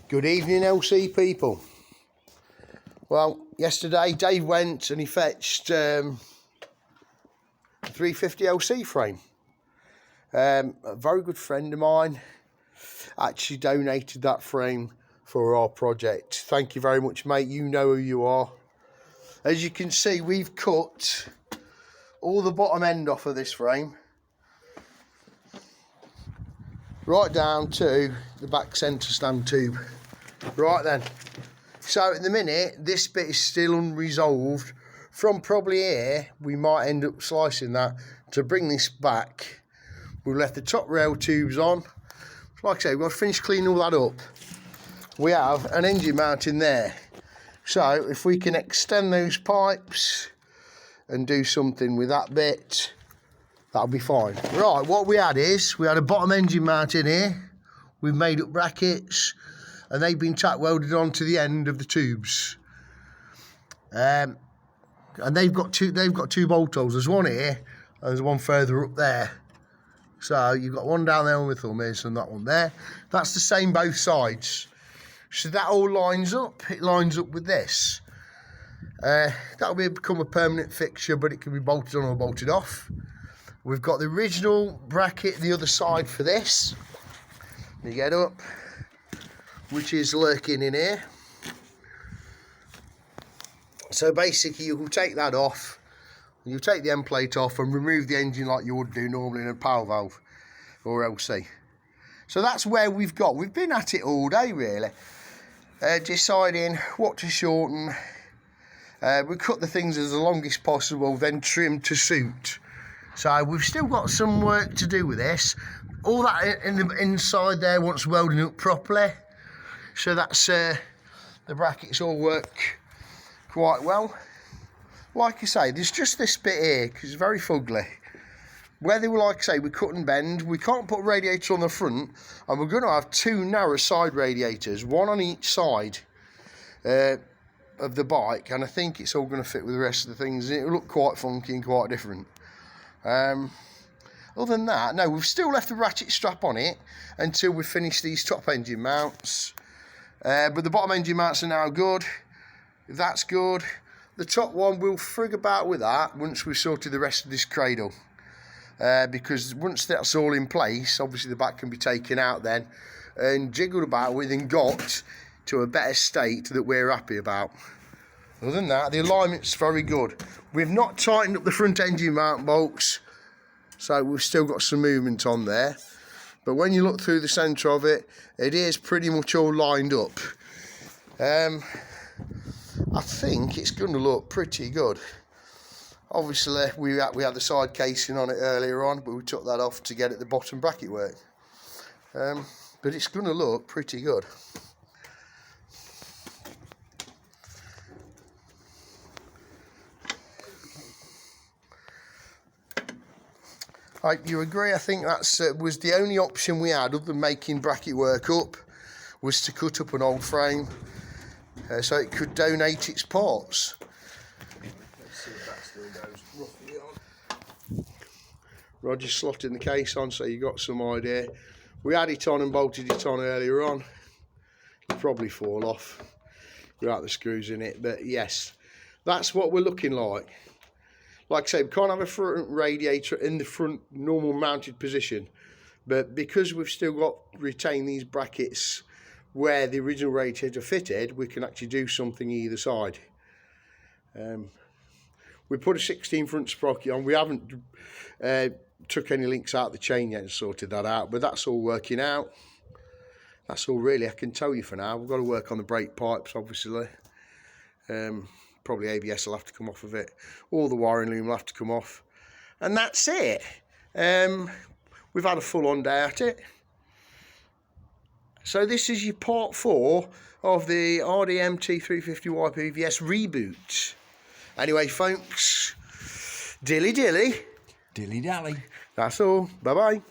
Good evening, LC people. Well, yesterday Dave went and he fetched a 350 LC frame. A very good friend of mine actually donated that frame for our project. Thank you very much, mate. You know who you are. As you can see, we've cut all the bottom end off of this frame, right down to the back centre stand tube. Right then, so at the minute this bit is still unresolved. From probably here we might end up slicing that to bring this back. We've left the top rail tubes on. Like I say, we've got to finish cleaning all that up. We have an engine mount in there, so if we can extend those pipes and do something with that bit, that'll be fine. Right, what we had is, we had a bottom engine mount in here. We've made up brackets and they've been tack welded onto the end of the tubes. And they've got two bolt holes. There's one here and there's one further up there. So you've got one down there on the thumb is and that one there. That's the same both sides. So that all lines up. It lines up with this. That'll become a permanent fixture, but it can be bolted on or bolted off. We've got the original bracket the other side for this. You get up, which is lurking in here. So basically you will take that off, you take the end plate off and remove the engine like you would do normally in a power valve or LC. So that's where we've been at it all day really, deciding what to shorten. We cut the things as long as possible, then trim to suit. So we've still got some work to do with this. All that in the inside there wants welding up properly. So that's the brackets all work quite well. Like I say, there's just this bit here because it's very fugly. Where they were, like I say, we cut and bend. We can't put radiators on the front, and we're going to have two narrow side radiators, one on each side of the bike, and I think it's all going to fit with the rest of the things. It'll look quite funky and quite different. Other than that, no, we've still left the ratchet strap on it until we finish these top engine mounts. But the bottom engine mounts are now good. That's good. The top one, we'll frig about with that once we've sorted the rest of this cradle. Because once that's all in place, obviously the back can be taken out then and jiggled about with and got to a better state that we're happy about. Other than that, the alignment's very good. We've not tightened up the front engine mount bolts, so we've still got some movement on there. But when you look through the centre of it, it is pretty much all lined up. I think it's going to look pretty good. Obviously, we had the side casing on it earlier on, but we took that off to get at the bottom bracket work. But it's going to look pretty good. You agree? I think that's was the only option we had other than making bracket work up, was to cut up an old frame so it could donate its parts. Let's see if that still goes roughly on. Roger's slotting the case on, so you got some idea. We had it on and bolted it on earlier on. It'll probably fall off without the screws in it, but yes, that's what we're looking like. Like I say, we can't have a front radiator in the front normal mounted position, but because we've still got retained these brackets where the original radiator fitted, we can actually do something either side. We put a 16 front sprocket on. We haven't took any links out of the chain yet and sorted that out, but that's all working out. That's all really I can tell you for now. We've got to work on the brake pipes, obviously. Probably ABS will have to come off of it. All the wiring loom will have to come off. And that's it. We've had a full-on day at it. So this is your part 4 of the RDMT 350Y PVS reboot. Anyway, folks, dilly dilly. Dilly dally. That's all. Bye-bye.